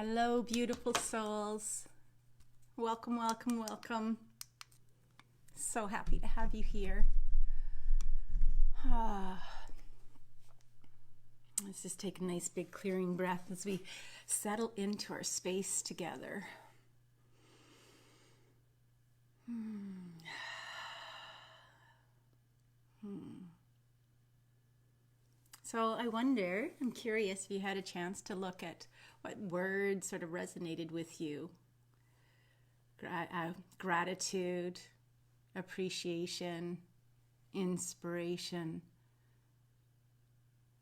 Hello, beautiful souls. Welcome, welcome, welcome. So happy to have you here. Let's just take a nice big clearing breath as we settle into our space together. So I wonder, I'm curious if you had a chance to look at what words sort of resonated with you. Gratitude, appreciation, inspiration.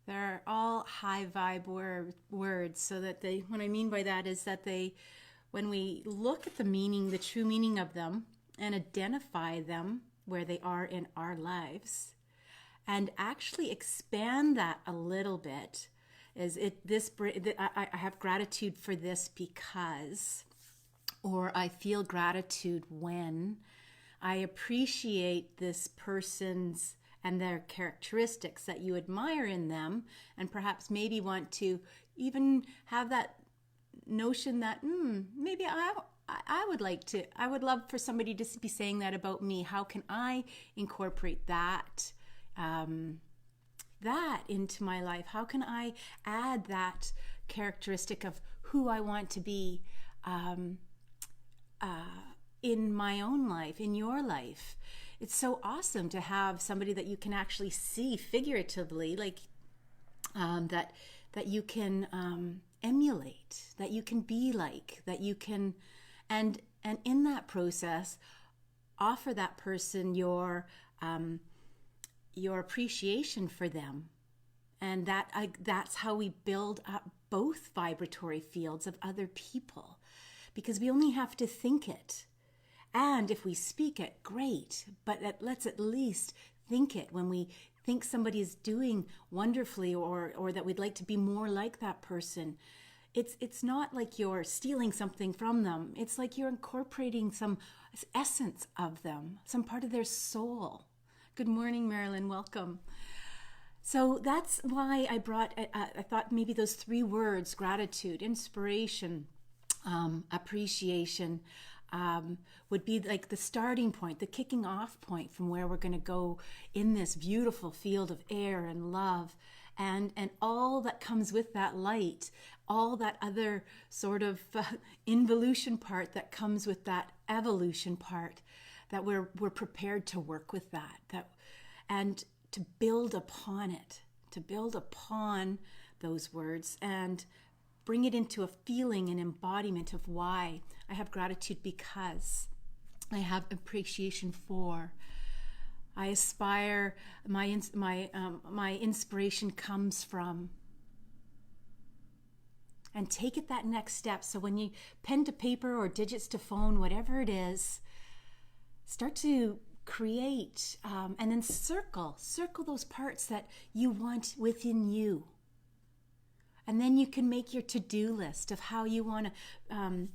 They're all high vibe words, so that what I mean by that is that when we look at the meaning, the true meaning of them, and identify them where they are in our lives, and actually expand that a little bit, I have gratitude for this because, or I feel gratitude when I appreciate this person's and their characteristics that you admire in them, and perhaps maybe want to even have that notion that maybe I would love for somebody to be saying that about me. How can I incorporate that into my life? How can I add that characteristic of who I want to be in my own life, in your life? It's so awesome to have somebody that you can actually see figuratively, like that you can emulate, that you can be like, that you can, and in that process, offer that person your appreciation for them, and that's how we build up both vibratory fields of other people, because we only have to think it. And if we speak it, great, but let's at least think it. When we think somebody is doing wonderfully, or that we'd like to be more like that person, it's not like you're stealing something from them. It's like you're incorporating some essence of them, some part of their soul. Good morning, Marilyn. Welcome. So that's why I thought maybe those three words, gratitude, inspiration, appreciation, would be like the starting point, the kicking off point from where we're going to go in this beautiful field of air and love, and all that comes with that light, all that other sort of involution part that comes with that evolution part, that we're prepared to work with that and to build upon it, to build upon those words and bring it into a feeling and embodiment of why I have gratitude, because I have appreciation for. I aspire. My inspiration comes from. And take it that next step. So when you pen to paper or digits to phone, whatever it is, start to create and then circle those parts that you want within you. And then you can make your to-do list of how you want to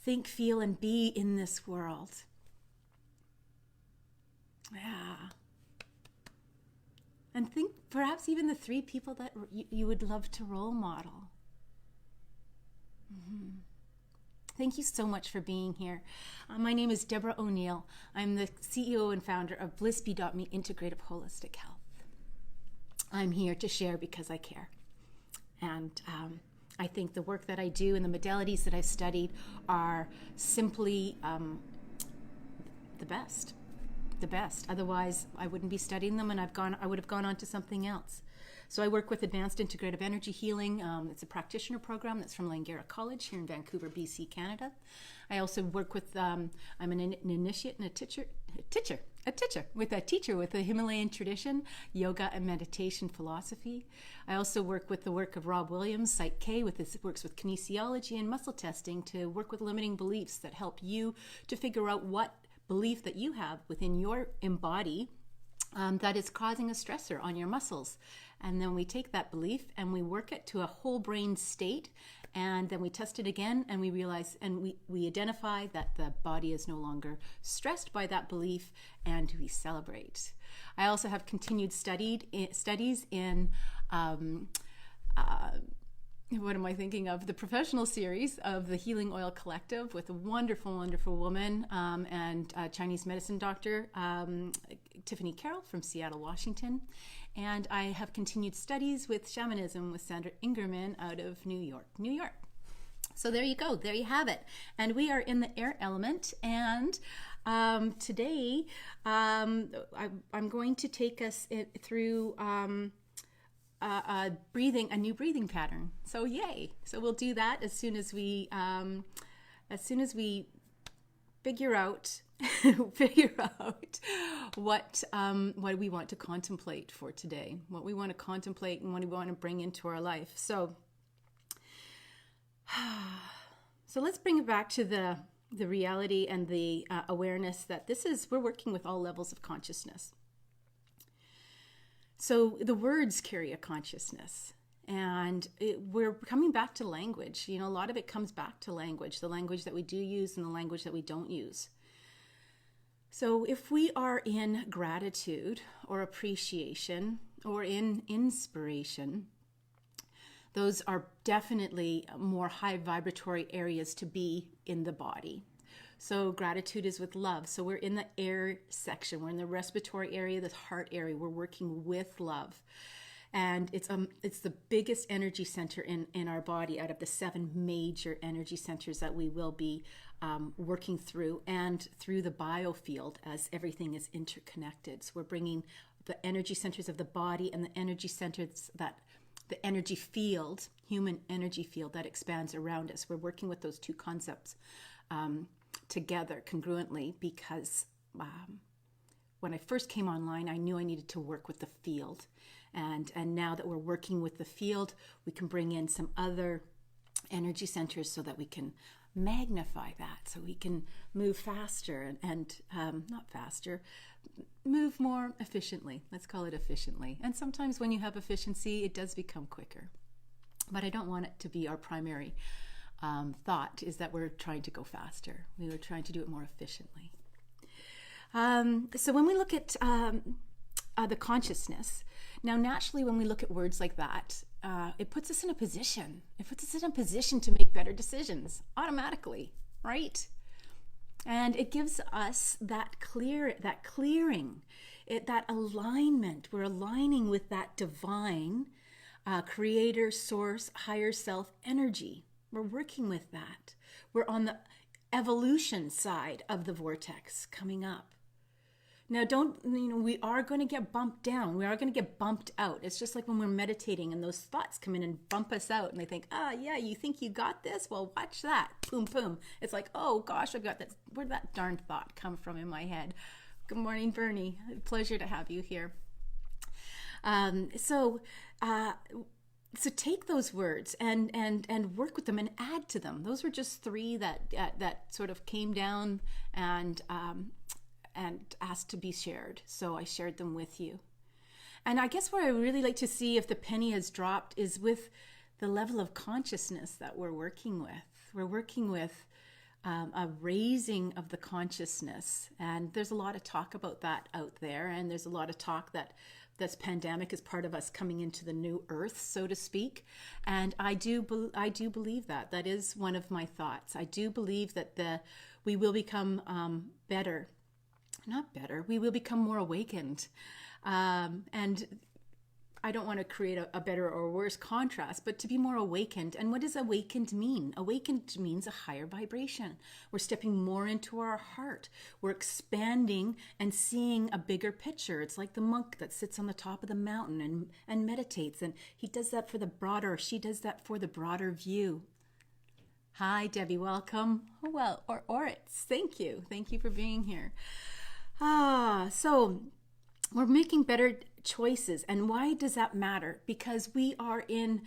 think, feel, and be in this world. Yeah. And think perhaps even the three people that you would love to role model. Mm-hmm. Thank you so much for being here. My name is Deborah O'Neill. I'm the CEO and founder of BlissBe.me Integrative Holistic Health. I'm here to share because I care. And I think the work that I do and the modalities that I've studied are simply the best. Otherwise, I wouldn't be studying them, and I would have gone on to something else. So I work with Advanced Integrative Energy Healing. It's a practitioner program that's from Langara College here in Vancouver, BC, Canada. I also work with, I'm an initiate and a teacher with a Himalayan tradition, yoga and meditation philosophy. I also work with the work of Rob Williams, Psych K, works with kinesiology and muscle testing to work with limiting beliefs that help you to figure out what belief that you have within your embody that is causing a stressor on your muscles. And then we take that belief and we work it to a whole brain state, and then we test it again, and we realize and we identify that the body is no longer stressed by that belief, and we celebrate. I also have continued studies in what am I thinking of? The professional series of the Healing Oil Collective with a wonderful, wonderful woman and Chinese medicine doctor, Tiffany Carroll from Seattle, Washington. And I have continued studies with shamanism with Sandra Ingerman out of New York, New York. So there you go. There you have it. And we are in the air element. And today I'm going to take us through a new breathing pattern. So yay! So we'll do that as soon as we figure out what we want to contemplate for today, what we want to contemplate and what we want to bring into our life. So let's bring it back to the reality and the awareness that we're working with all levels of consciousness. So the words carry a consciousness, and we're coming back to language. A lot of it comes back to language, the language that we do use and the language that we don't use. So if we are in gratitude or appreciation or in inspiration, those are definitely more high vibratory areas to be in the body. So gratitude is with love. So we're in the air section. We're in the respiratory area, the heart area. We're working with love. And it's the biggest energy center in our body out of the 7 major energy centers that we will be working through and through the biofield as everything is interconnected. So we're bringing the energy centers of the body and the energy centers the energy field, human energy field that expands around us. We're working with those two concepts together congruently because when I first came online, I knew I needed to work with the field. And now that we're working with the field, we can bring in some other energy centers so that we can magnify that, so we can move faster and not faster, move more efficiently. Let's call it efficiently. And sometimes when you have efficiency, it does become quicker. But I don't want it to be our primary thought, is that we're trying to go faster. We were trying to do it more efficiently. So when we look at the consciousness, now naturally when we look at words like that, it puts us in a position. It puts us in a position to make better decisions automatically, right? And it gives us that clearing, that alignment. We're aligning with that divine creator, source, higher self energy. We're working with that. We're on the evolution side of the vortex coming up. Now, we are going to get bumped down. We are going to get bumped out. It's just like when we're meditating and those thoughts come in and bump us out and they think, yeah, you think you got this? Well, watch that. Boom, boom. It's like, oh gosh, I've got that. Where'd that darn thought come from in my head? Good morning, Bernie. Pleasure to have you here. So take those words and work with them and add to them. Those were just 3 that sort of came down and asked to be shared. So I shared them with you. And I guess where I really like to see if the penny has dropped is with the level of consciousness that we're working with. We're working with a raising of the consciousness. And there's a lot of talk about that out there. And there's a lot of talk that this pandemic is part of us coming into the new earth, so to speak. And I do believe that. That is one of my thoughts. I do believe that we will become better. Not better, we will become more awakened. And I don't want to create a better or worse contrast, but to be more awakened. And what does awakened mean? Awakened means a higher vibration. We're stepping more into our heart. We're expanding and seeing a bigger picture. It's like the monk that sits on the top of the mountain and meditates. And he does that for the broader, she does that for the broader view. Hi, Debbie, welcome. Oh, well, or it's, thank you. Thank you for being here. So we're making better choices. And why does that matter? Because we are in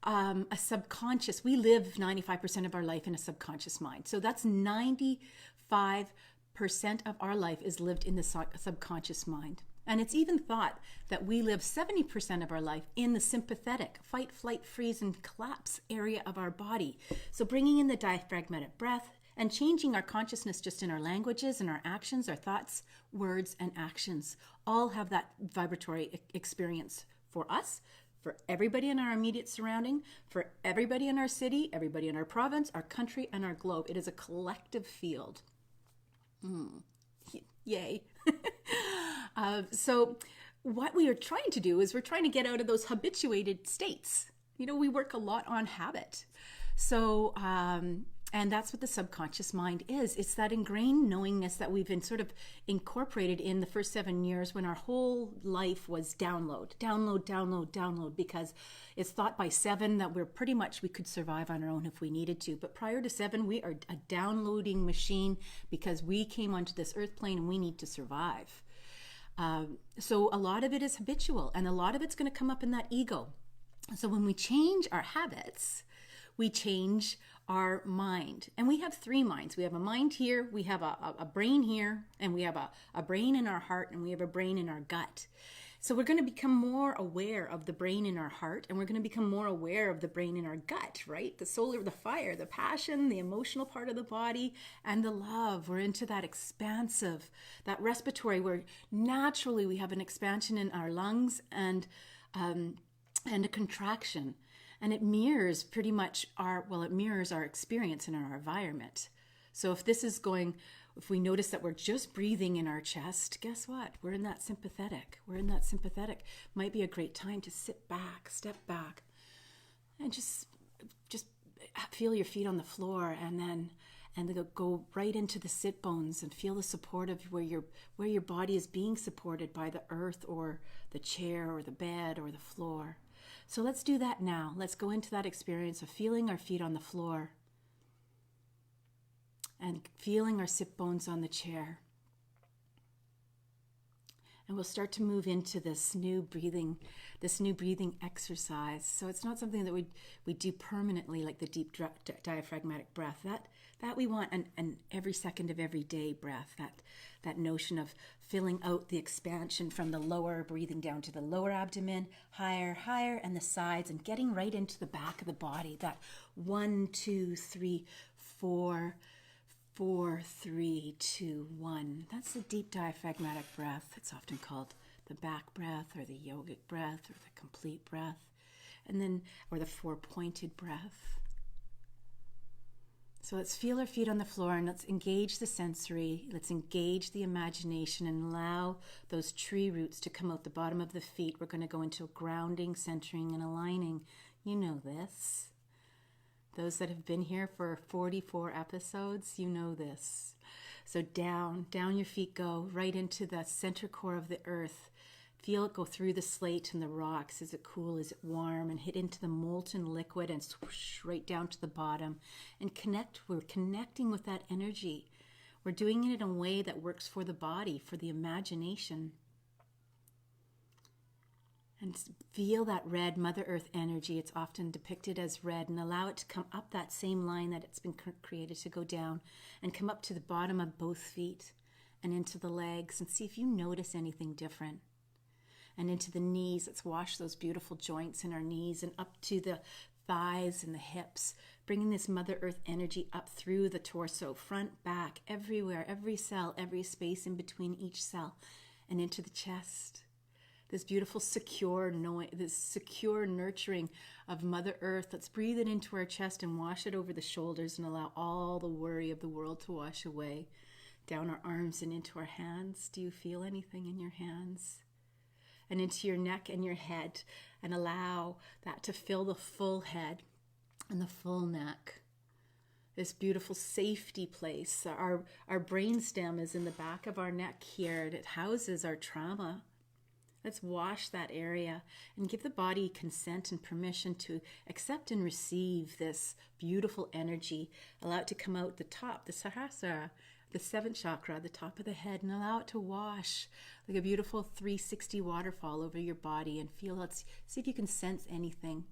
a subconscious, we live 95% of our life in a subconscious mind. So that's 95% of our life is lived in the subconscious mind. And it's even thought that we live 70% of our life in the sympathetic, fight, flight, freeze, and collapse area of our body. So bringing in the diaphragmatic breath and changing our consciousness just in our languages and our actions, our thoughts, words, and actions all have that vibratory experience for us, for everybody in our immediate surrounding, for everybody in our city, everybody in our province, our country, and our globe. It is a collective field. Yay. So what we are trying to do is we're trying to get out of those habituated states. We work a lot on habit. So, and that's what the subconscious mind is. It's that ingrained knowingness that we've been sort of incorporated in the first 7 years when our whole life was download, because it's thought by 7 that we could survive on our own if we needed to. But prior to 7, we are a downloading machine because we came onto this earth plane and we need to survive. So a lot of it is habitual, and a lot of it's going to come up in that ego. So when we change our habits, we change our mind. And we have 3 minds. We have a mind here, we have a brain here, and we have a brain in our heart, and we have a brain in our gut. So we're going to become more aware of the brain in our heart, and we're going to become more aware of the brain in our gut, right? The solar, the fire, the passion, the emotional part of the body, and the love. We're into that expansive, that respiratory, where naturally we have an expansion in our lungs and a contraction. And it mirrors pretty much our experience in our environment. So if we notice that we're just breathing in our chest, guess what? We're in that sympathetic. Might be a great time to sit back, step back, and just feel your feet on the floor, and then go right into the sit bones and feel the support of where your body is being supported by the earth or the chair or the bed or the floor. So let's do that now. Let's go into that experience of feeling our feet on the floor and feeling our sit bones on the chair. And we'll start to move into this new breathing exercise. So it's not something that we do permanently, like the deep diaphragmatic breath. That we want an every second of every day breath. That notion of filling out the expansion from the lower, breathing down to the lower abdomen, higher, and the sides, and getting right into the back of the body. That 1, 2, 3, 4, 4, 3, 2, 1. That's the deep diaphragmatic breath. It's often called the back breath or the yogic breath or the complete breath, or the 4-pointed breath. So let's feel our feet on the floor, and let's engage the sensory. Let's engage the imagination and allow those tree roots to come out the bottom of the feet. We're going to go into grounding, centering, and aligning. You know this. Those that have been here for 44 episodes, you know this. So down your feet go, right into the center core of the earth. Feel it go through the slate and the rocks. Is it cool? Is it warm? And hit into the molten liquid and swoosh right down to the bottom. And connect. We're connecting with that energy. We're doing it in a way that works for the body, for the imagination. And feel that red Mother Earth energy. It's often depicted as red, and allow it to come up that same line that it's been created to go down and come up to the bottom of both feet and into the legs, and see if you notice anything different. And into the knees. Let's wash those beautiful joints in our knees and up to the thighs and the hips, bringing this Mother Earth energy up through the torso, front, back, everywhere, every cell, every space in between each cell, and into the chest. This beautiful, secure nurturing of Mother Earth. Let's breathe it into our chest and wash it over the shoulders and allow all the worry of the world to wash away. Down our arms and into our hands. Do you feel anything in your hands? And into your neck and your head, and allow that to fill the full head and the full neck. This beautiful safety place. Our brainstem is in the back of our neck here, and it houses our trauma. Let's wash that area and give the body consent and permission to accept and receive this beautiful energy. Allow it to come out the top, the Sahasrara, the 7th chakra, the top of the head, and allow it to wash like a beautiful 360 waterfall over your body, and feel it. See if you can sense anything.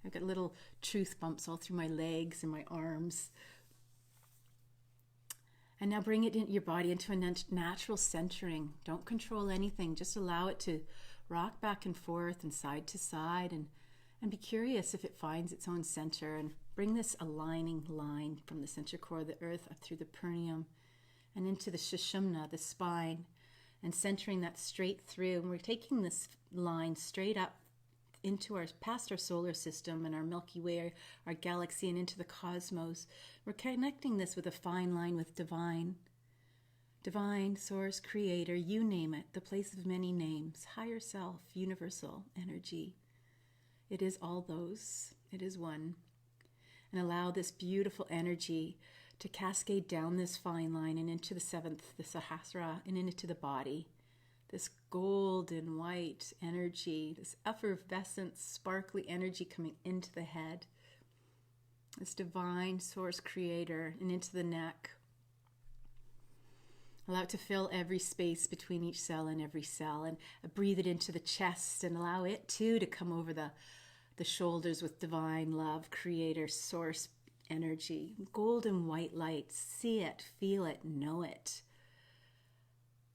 I've got little truth bumps all through my legs and my arms. And now bring it in your body into a natural centering. Don't control anything. Just allow it to rock back and forth and side to side, and be curious if it finds its own center. And bring this aligning line from the center core of the earth up through the perineum and into the Sushumna, the spine, and centering that straight through. And we're taking this line straight up into past our solar system and our Milky Way, our galaxy, and into the cosmos. We're connecting this with a fine line with divine, source, creator, you name it, the place of many names, higher self, universal energy. It is all those. It is one. And allow this beautiful energy to cascade down this fine line and into the seventh, the Sahasrara, and into the body. This golden white energy, this effervescent, sparkly energy coming into the head. This divine source creator and into the neck. Allow it to fill every space between each cell and every cell, and breathe it into the chest and allow it too to come over the shoulders with divine love, creator, source energy. Golden white light. See it, feel it, know it.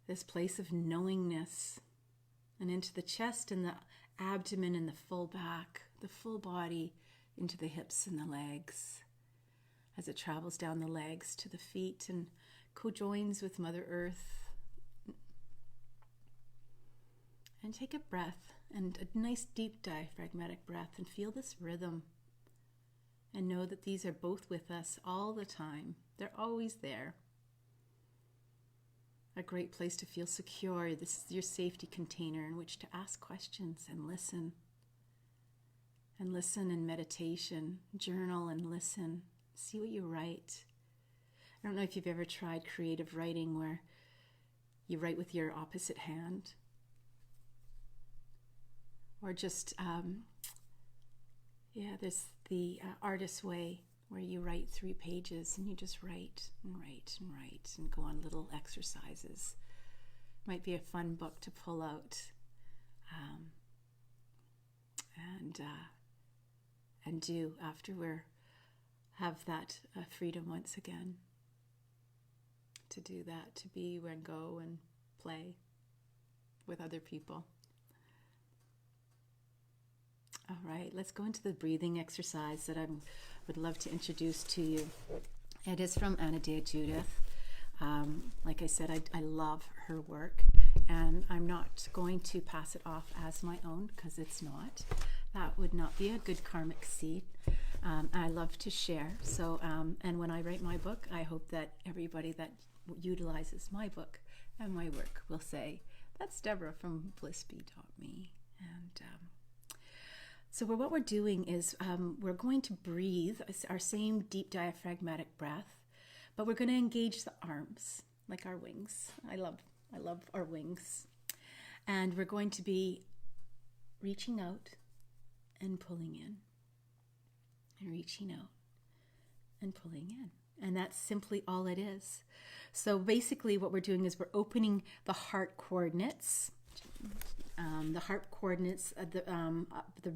This place of knowingness, and into the chest and the abdomen and the full back, the full body, into the hips and the legs, as it travels down the legs to the feet and co-joins with Mother Earth. And take a breath, and a nice deep diaphragmatic breath, and feel this rhythm, and know that these are both with us all the time. They're always there. A great place to feel secure. This is your safety container in which to ask questions and listen. And listen in meditation. Journal and listen. See what you write. I don't know if you've ever tried creative writing where you write with your opposite hand. Or just, there's the artist's way, where you write 3 pages and you just write and write and write and go on little exercises. Might be a fun book to pull out and do after we have that freedom once again to do that, to be and go and play with other people. All right, let's go into the breathing exercise that I would love to introduce to you. It is from Anadea Judith. Like I said, I love her work, and I'm not going to pass it off as my own because it's not. That would not be a good karmic seed. I love to share. So, and when I write my book, I hope that everybody that utilizes my book and my work will say, that's Deborah from blissbee.me. And so what we're doing is we're going to breathe our same deep diaphragmatic breath, but we're going to engage the arms like our wings. I love our wings. And we're going to be reaching out and pulling in, and reaching out and pulling in. And that's simply all it is. So basically what we're doing is we're opening the heart coordinates, the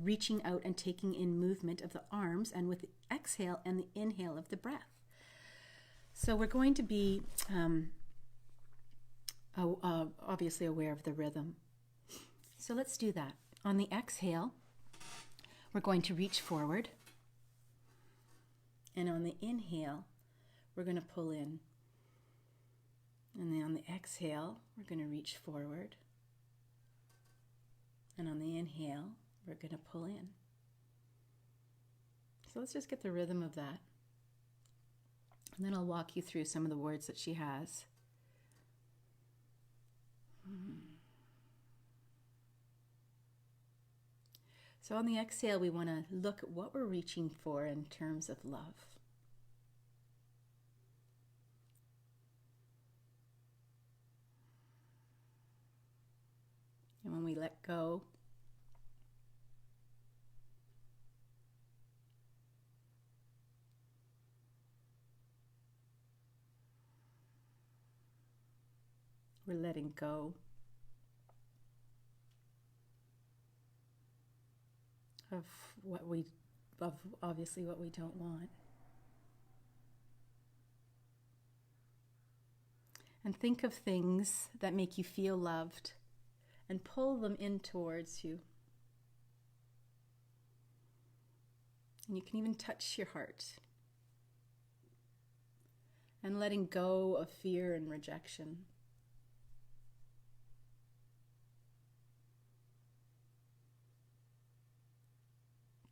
reaching out and taking in movement of the arms, and with the exhale and the inhale of the breath. So we're going to be obviously aware of the rhythm. So let's do that. On the exhale, we're going to reach forward. And on the inhale, we're going to pull in. And then on the exhale, we're going to reach forward. And on the inhale, we're going to pull in. So let's just get the rhythm of that. And then I'll walk you through some of the words that she has. So on the exhale, we want to look at what we're reaching for in terms of love. And when we let go, we're letting go of obviously what we don't want. And think of things that make you feel loved and pull them in towards you. And you can even touch your heart. And letting go of fear and rejection.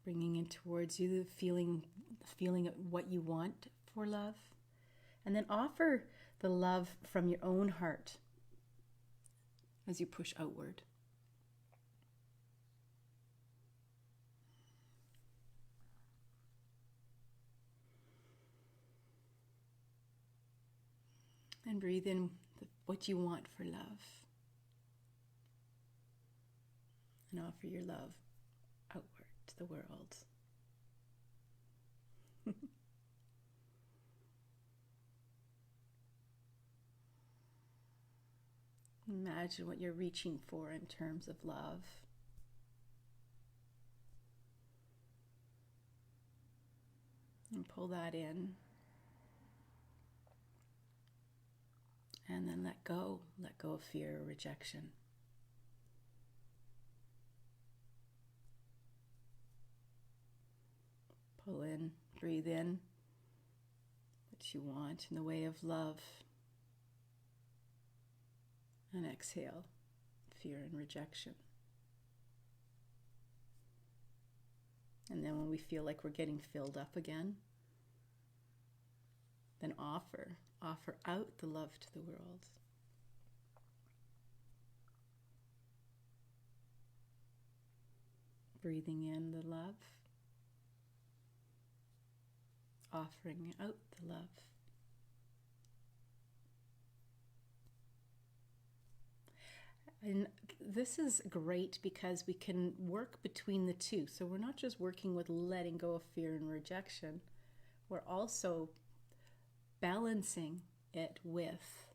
Bringing it towards you, the feeling of what you want for love. And then offer the love from your own heart as you push outward. And breathe in what you want for love. And offer your love outward to the world. Imagine what you're reaching for in terms of love. And pull that in. And then let go. Let go of fear or rejection. Pull in, breathe in what you want in the way of love. And exhale, fear and rejection. And then when we feel like we're getting filled up again, then offer out the love to the world. Breathing in the love, offering out the love. And this is great because we can work between the two. So we're not just working with letting go of fear and rejection. We're also balancing it with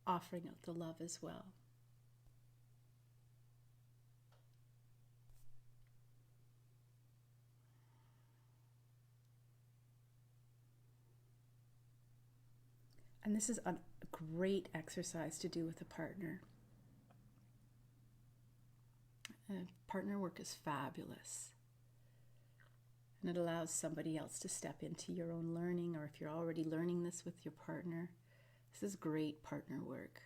offering out the love as well. And this is a great exercise to do with a partner. Partner work is fabulous. And it allows somebody else to step into your own learning, or if you're already learning this with your partner, this is great partner work.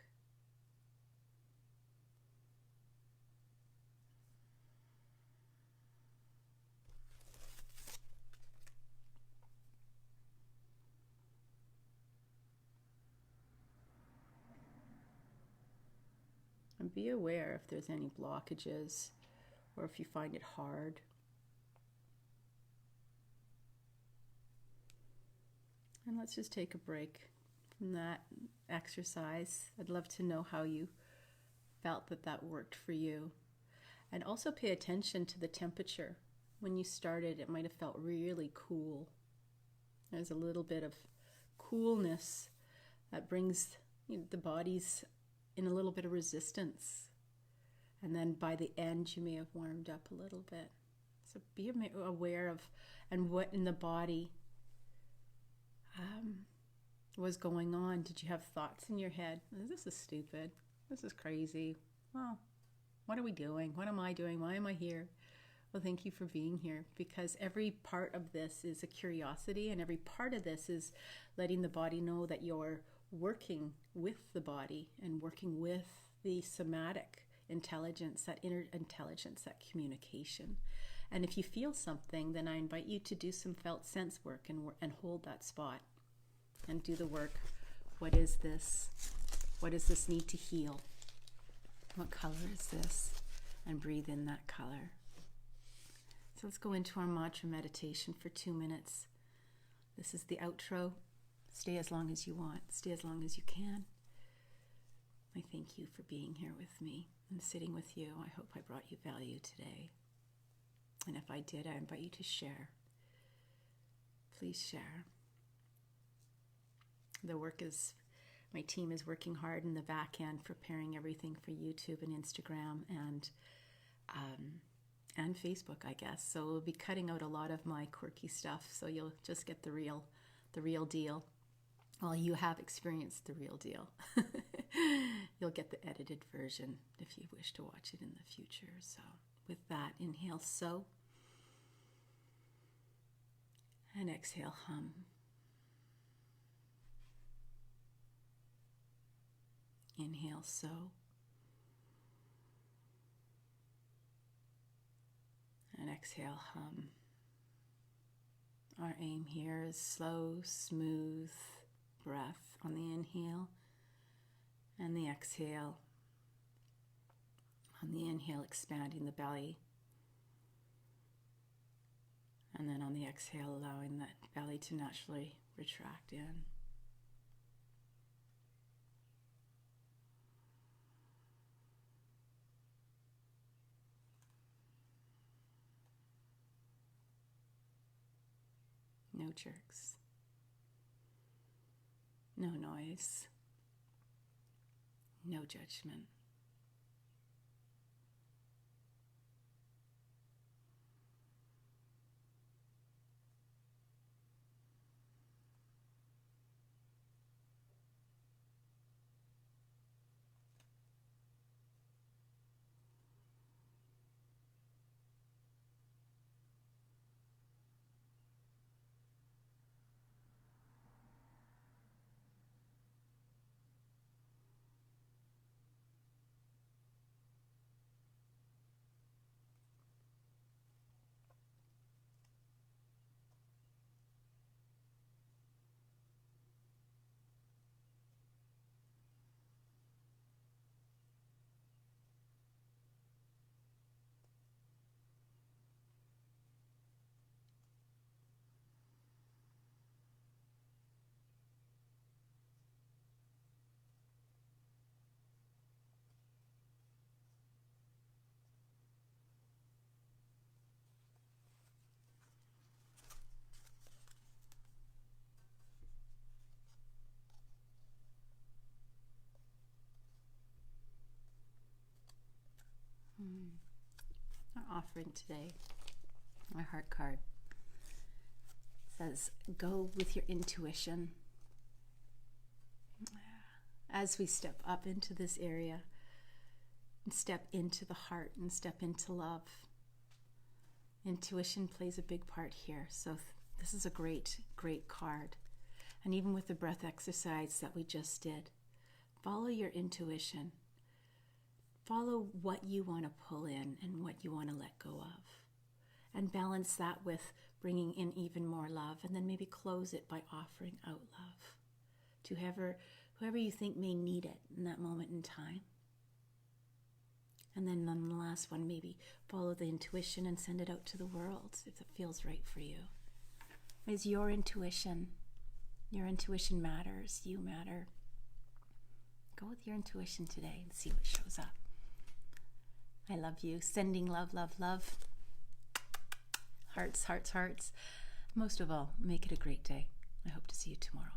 And be aware if there's any blockages or if you find it hard. And let's just take a break from that exercise. I'd love to know how you felt that worked for you. And also pay attention to the temperature. When you started, it might have felt really cool. There's a little bit of coolness that brings the body's in a little bit of resistance. And then by the end, you may have warmed up a little bit. So be aware of and what in the body was going on. Did you have thoughts in your head? This is stupid. This is crazy. Well, what are we doing? What am I doing? Why am I here? Well, thank you for being here, because every part of this is a curiosity, and every part of this is letting the body know that you're working with the body and working with the somatic intelligence, that inner intelligence, that communication. And if you feel something, then I invite you to do some felt sense work and hold that spot and do the work. What is this? What does this need to heal? What color is this? And breathe in that color. So let's go into our mantra meditation for 2 minutes. This is the outro. Stay as long as you want. Stay as long as you can. I thank you for being here with me and sitting with you. I hope I brought you value today. And if I did, I invite you to share. Please share. My team is working hard in the back end, preparing everything for YouTube and Instagram and Facebook, I guess. So we'll be cutting out a lot of my quirky stuff, so you'll just get the real deal. Well, you have experienced the real deal. You'll get the edited version if you wish to watch it in the future. So with that, inhale, so. And exhale, hum. Inhale, so. And exhale, hum. Our aim here is slow, smooth breath on the inhale and the exhale. On the inhale, expanding the belly. And then on the exhale, allowing that belly to naturally retract in. No jerks. No noise. No judgment. Our offering today, our heart card, says, go with your intuition. As we step up into this area, and step into the heart and step into love, intuition plays a big part here. So this is a great, great card. And even with the breath exercise that we just did, follow your intuition. Follow what you want to pull in and what you want to let go of. And balance that with bringing in even more love. And then maybe close it by offering out love to whoever you think may need it in that moment in time. And then on the last one, maybe follow the intuition and send it out to the world if it feels right for you. It's your intuition. Your intuition matters. You matter. Go with your intuition today and see what shows up. I love you. Sending love, love, love. Hearts, hearts, hearts. Most of all, make it a great day. I hope to see you tomorrow.